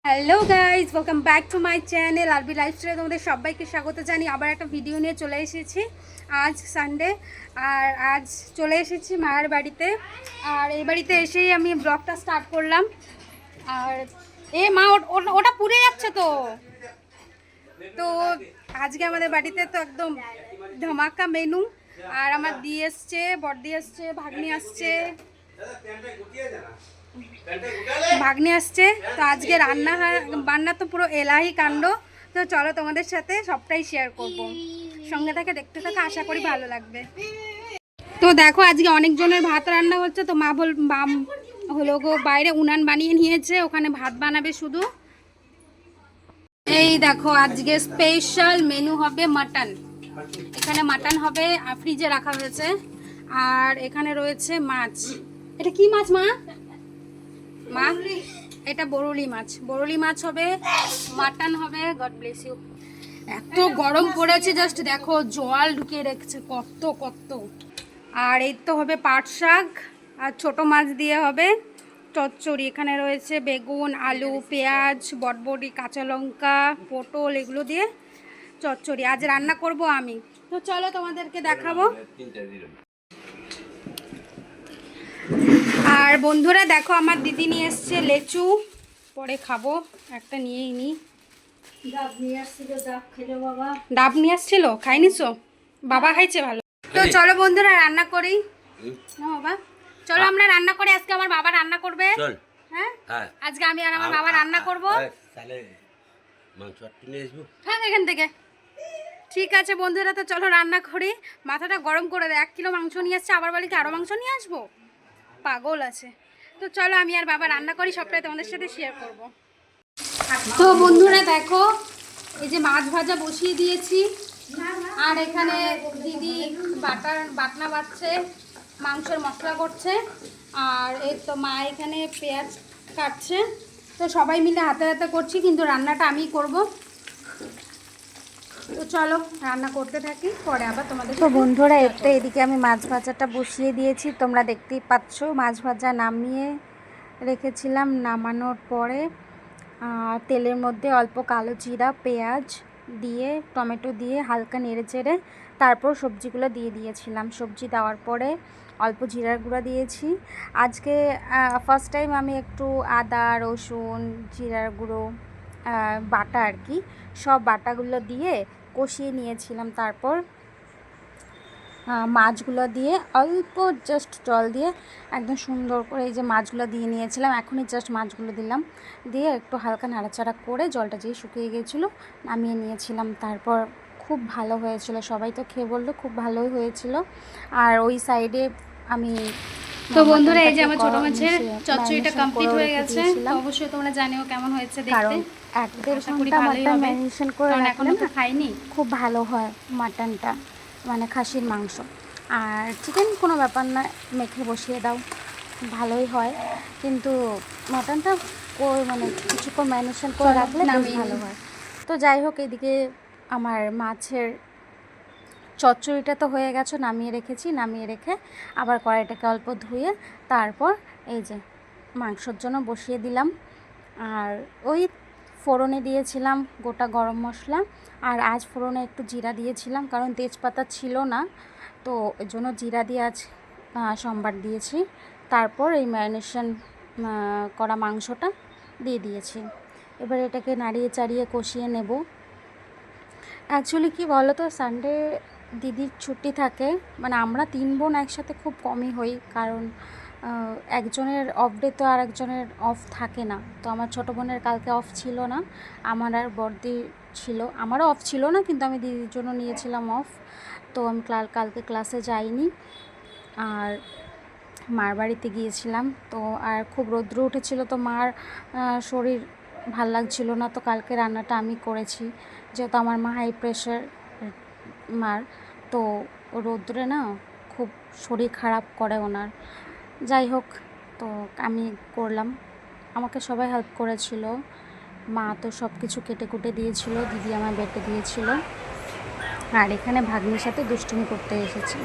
Hello guys, welcome back to my channel আরবি লাইফস্টাইলে তোমাদের সবাইকে স্বাগত জানি। আবার একটা ভিডিও নিয়ে চলে এসেছি। আজ সানডে আর আজ চলে এসেছি মায়ের বাড়িতে। আর এই বাড়িতে এসেই আমি ব্লগটা স্টার্ট করলাম। আর মা ওটা পুড়ে যাচ্ছে তো তো আজকে আমাদের বাড়িতে তো একদম ধামাকা মেনু। আর আমার দি এসছে, বড়দি আসছে, ভাগ্নি আসছে, ভাগ্নি আসছে। তো আজকে বান্না তো পুরো এলাহি কাণ্ড। তো চলো তোমাদের সাথে সবটাই শেয়ার করব, সঙ্গে থেকে দেখতে থাকো, আশা করি ভালো লাগবে। তো দেখো আজকে অনেকজনের ভাত রান্না হচ্ছে। তো মা হলো গো বাইরে উনান বানিয়ে নিয়েছে, ওখানে ভাত বানাবে শুধু। এই দেখো আজকে স্পেশাল মেনু হবে মাটন। এখানে মাটন হবে, ফ্রিজে রাখা হয়েছে। আর এখানে রয়েছে মাছ। এটা কি মাছ মা? মা এটা বরুলি মাছ। বরুলি মাছ হবে, মাটন হবে। God bless you. এত গরম পড়েছে, জাস্ট দেখো জল ঢুকিয়ে রেখেছে কত কত। আর এই তো হবে পাট শাক, আর ছোট মাছ দিয়ে হবে চচ্চড়ি। এখানে রয়েছে বেগুন, আলু, পেঁয়াজ, বটবটি, কাঁচা লঙ্কা, পটল, এগুলো দিয়ে চচ্চড়ি আজ রান্না করব আমি। তো চলো তোমাদেরকে দেখাবো। আর বন্ধুরা দেখো আমার দিদি নিয়ে এসছে লেচু, পরে খাবো। একটা নিয়েই নি। ডাব নিয়ে আসছিল, খাইনিছো? বাবা খাইছে ভালো। তো চলো বন্ধুরা রান্না করি না বাবা। চলো আমরা রান্না করি। আজকে আমার বাবা রান্না করবে। হ্যাঁ, আজকে আমি আর আমার বাবা রান্না করবো। থাক এখান থেকে। ঠিক আছে বন্ধুরা, তো চলো রান্না করি। মাথাটা গরম করে দেয়, 1 কিলো মাংস নিয়ে আসছে, আবার বলি কি আরও মাংস নিয়ে আসবো, পাগল আছে। তো চলো আমি আর বাবা রান্না করি, সবটাই তোমাদের সাথে শেয়ার করব। তো বন্ধুরা দেখো এই যে মাছ ভাজা বসিয়ে দিয়েছি। আর এখানে দিদি বাটনা বাটছে, মাংসের মশলা করছে। আর এই তো মা এখানে পেঁয়াজ কাটছে। তো সবাই মিলে হাতে হাতে করছি, কিন্তু রান্নাটা আমিই করব। তো চলো রান্না করতে থাকি, পরে আবার তোমাদের। তো বন্ধুরা এদিকে আমি মাছ ভাজাটা বসিয়ে দিয়েছি, তোমরা দেখতেই পাচ্ছ। মাছ ভাজা নামিয়ে রেখেছিলাম। নামানোর পরে তেলের মধ্যে অল্প কালো জিরা, পেঁয়াজ দিয়ে, টমেটো দিয়ে হালকা নেড়ে চেড়ে তারপর সবজিগুলো দিয়ে দিয়েছিলাম। সবজি দেওয়ার পরে অল্প জিরার গুঁড়া দিয়েছি। আজকে ফার্স্ট টাইম আমি একটু আদা, রসুন, জিরার গুঁড়ো বাটা আর কি, সব বাটাগুলো দিয়ে কষিয়ে নিয়েছিলাম। তারপর মাছগুলো দিয়ে অল্প জাস্ট জল দিয়ে একদম সুন্দর করে এই যে মাছগুলো দিয়ে নিয়েছিলাম। এখনই জাস্ট মাছগুলো দিলাম, দিয়ে একটু হালকা নাড়াচাড়া করে জলটা যেই শুকিয়ে গিয়েছিলো নামিয়ে নিয়েছিলাম। তারপর খুব ভালো হয়েছিল, সবাই তো খেয়ে বললো খুব ভালোই হয়েছিল। আর ওই সাইডে আমি তো বন্ধুরা এই যে আমার ছোট মাছের চচ্চড়িটা কমপ্লিট হয়ে গেছে। অবশ্যই তোমরা জানিও কেমন হয়েছে দেখতে। কারণ 1-1.5 ঘন্টা মাটন ম্যারিনেশন করে রাখলে এখনো তো খাইনি, খুব ভালো হয় মাটনটা, মানে খাসির মাংস। আর চিকেন কোনো ব্যাপার না, মেখে বসিয়ে দাও, ভালোই হয়। কিন্তু মাটনটা মানে কিছুক্ষণ ম্যারিনেশন করে রাখলে বেশ ভালো হয়। তো যাই হোক, এদিকে আমার মাছের চচ্চড়িটা তো হয়ে গেছে, নামিয়ে রেখেছি। নামিয়ে রেখে আবার কড়াইটাকে অল্প ধুয়ে তারপর এই যে মাংসর জন্য বসিয়ে দিলাম। আর ওই ফোড়নে দিয়েছিলাম গোটা গরম মশলা, আর আজ ফোড়নে একটু জিরা দিয়েছিলাম, কারণ তেজপাতা ছিল না, তো এর জন্য জিরা দিয়ে আজ সম্বার দিয়েছি। তারপর এই ম্যারিনেশন করা মাংসটা দিয়ে দিয়েছি। এবার এটাকে নাড়িয়ে চাড়িয়ে কষিয়ে নেব। অ্যাকচুয়ালি কি বলো তো, সানডে দিদির ছুটি থাকে, মানে আমরা 3 বোন একসাথে খুব কমই হই, কারণ একজনের অফ ডে তো আর একজনের অফ থাকে না। তো আমার ছোটো বোনের কালকে অফ ছিল না, আমার আর বড়দি ছিল। আমারও অফ ছিল না, কিন্তু আমি দিদির জন্য নিয়েছিলাম অফ। তো আমি কালকে ক্লাসে যাইনি, আর মার বাড়িতে গিয়েছিলাম। তো আর খুব রৌদ্র উঠেছিল, তো মার শরীর ভাল লাগছিল না। তো কালকে রান্নাটা আমি করেছি, যেহেতু আমার মা হাই প্রেশার মার, তো রৌদ্রে না খুব শরীর খারাপ করে ওনার। যাই হোক, তো আমি করলাম, আমাকে সবাই হেল্প করেছিল। মা তো সব কিছু কেটে কুটে দিয়েছিল, দিদি আমার বেটে দিয়েছিল। আর এখানে ভাগ্নির সাথে দুষ্টুমি করতে এসেছি।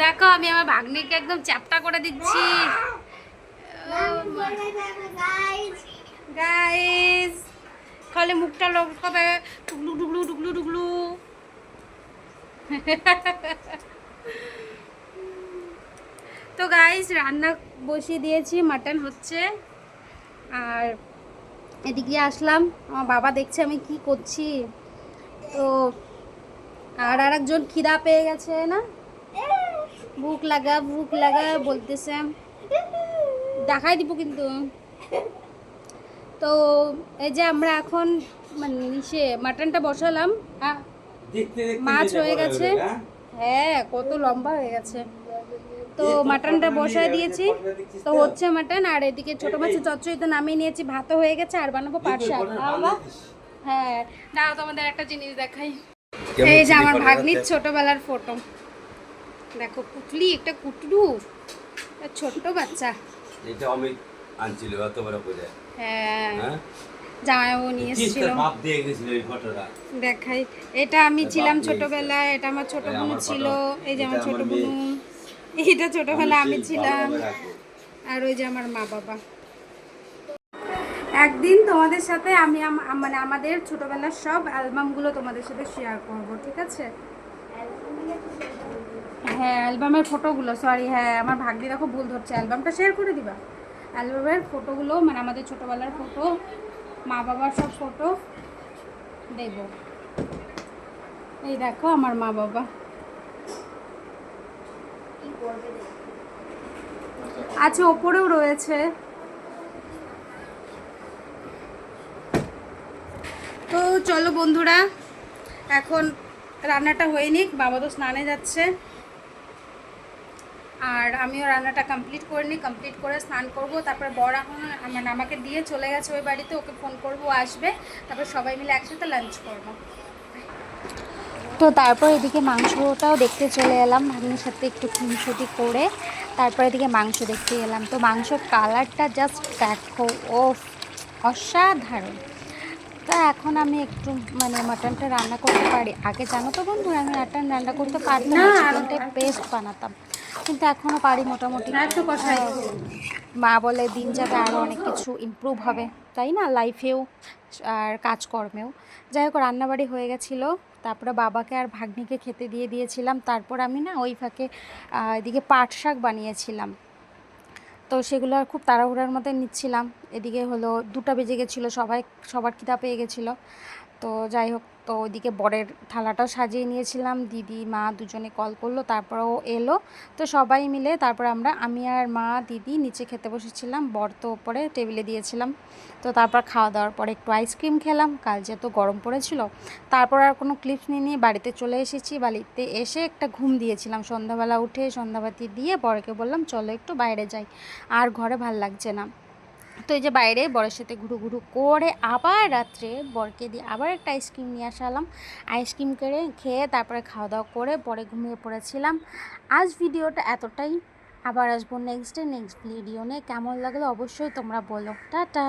দেখো আমি আমার ভাগ্নিকে একদম চ্যাপটা করে দিচ্ছি। খালি মুখটা লটকাবে, টুকলু টুকলু টুকলু টুকলু। তো গাইস রান্না বসিয়ে দিয়েছি, মাটন হচ্ছে। আর এদিকে আসলাম, আমার বাবা দেখছে আমি কি করছি। তো আর আরেকজন খিদা পেয়ে গেছে না, ভুক লাগা বলতেছে, দেখাই দিব কিন্তু। তো এই যে আমরা এখন মানে মাটনটা বসালাম, মাছ হয়ে গেছে। হ্যাঁ কত লম্বা হয়ে গেছে। তো মাটনটা বসায় দিয়েছি, তো হচ্ছে মাটন। আর এদিকে ছোট মাছের চচ্চড়ি তো নামিয়ে নিয়েছি, ভাতও হয়ে গেছে। আর বানাবো পাট শাক। হ্যাঁ দাঁড়াও তোমাদের একটা জিনিস দেখাই। এই যে আমার ভাগ্নির ছোটবেলার ফটো, দেখো পুটলি একটা কুটরু, ছোট্ট বাচ্চা। এটা অমিত আনছিল এত বড় করে। হ্যাঁ জামাইবাবু নিয়ে এসেছিল, বাপ দিয়ে গেছিল এই ফটোটা। দেখাই, এটা আমি ছিলাম ছোটবেলায়, এটা আমার ছোট বোন ছিল। এই যে আমার ছোট বোন, এটা ছোটবেলায় আমি ছিলাম। আর ওই যে আমার মা বাবা। একদিন তোমাদের সাথে আমি মানে আমাদের ছোটবেলার সব অ্যালবামগুলো তোমাদের সাথে শেয়ার করব, ঠিক আছে? হ্যাঁ অ্যালবামের ফটোগুলো, সরি হ্যাঁ আমার ভাগ্নি দেখো ভুল ধরছে, অ্যালবামটা শেয়ার করে দিবা। অ্যালবামের ফটোগুলো মানে আমাদের ছোটবেলার ফটো, মা বাবার সব ফটো দেব। এই দেখো আমার মা বাবা, আছে ওপরেও রয়েছে। তো চলো বন্ধুরা, এখন রান্নাটা হয়ে নিক, বাবা তো স্নানে যাচ্ছে। আর আমিও রান্নাটা কমপ্লিট করে নিই, কমপ্লিট করে স্নান করব। তারপরে বর এখন মানে আমাকে দিয়ে চলে গেছে ওই বাড়িতে, ওকে ফোন করব আসবে, তারপর সবাই মিলে একসাথে লাঞ্চ করব। তো তারপর এদিকে মাংসটাও দেখতে চলে এলাম, ভাগ্নির সাথে একটু খুনসুটি করে তারপর এদিকে মাংস দেখতে এলাম। তো মাংসর কালারটা জাস্ট দেখো, ও অসাধারণ। তো এখন আমি একটু মানে মাটনটা রান্না করতে পারি। আগে জানো তো বন্ধুরা, আমি মাটন রান্না করতে পারতাম না, চিকেনটা পেস্ট বানাতাম, কিন্তু এখনও পারি মোটামুটি। মা বলে দিন যাবে আরও অনেক কিছু ইমপ্রুভ হবে, তাই না, লাইফেও আর কাজকর্মেও। যাই হোক রান্নাবাড়ি হয়ে গেছিলো, তারপরে বাবাকে আর ভাগ্নিকে খেতে দিয়ে দিয়েছিলাম। তারপর আমি না ওই ফাঁকে এদিকে পাট শাক বানিয়েছিলাম, তো সেগুলো আর খুব তাড়াহুড়ার মধ্যে নিচ্ছিলাম। এদিকে হলো 2টা বেজে গেছিলো, সবার খিদা পেয়ে গেছিলো। তো যাই হোক, তো ওইদিকে বরের থালাটাও সাজিয়ে নিয়েছিলাম, দিদি মা দুজনে কল করলো, তারপরেও এলো। তো সবাই মিলে তারপর আমি আর মা দিদি নিচে খেতে বসেছিলাম, বর তো ওপরে টেবিলে দিয়েছিলাম। তো তারপর খাওয়া দাওয়ার পরে একটু আইসক্রিম খেলাম, কাল যেহেতু গরম পড়েছিল। তারপর আর কোনো ক্লিপস নিয়ে বাড়িতে চলে এসেছি। বাড়িতে এসে একটা ঘুম দিয়েছিলাম, সন্ধ্যাবেলা উঠে সন্ধ্যাবাতি দিয়ে বরকে বললাম চলো একটু বাইরে যাই, আর ঘরে ভাল লাগছে না। তো এই যে বাইরে বরের সাথে ঘুরু করে আবার রাত্রে বরকে দিয়ে আবার একটা আইসক্রিম নিয়ে আসালাম। আইসক্রিম খেয়ে তারপরে খাওয়া দাওয়া করে পরে ঘুমিয়ে পড়েছিলাম। আজ ভিডিওটা এতটাই, আবার আসবো নেক্সট ভিডিও নিয়ে। কেমন লাগলো অবশ্যই তোমরা বলো। টাটা।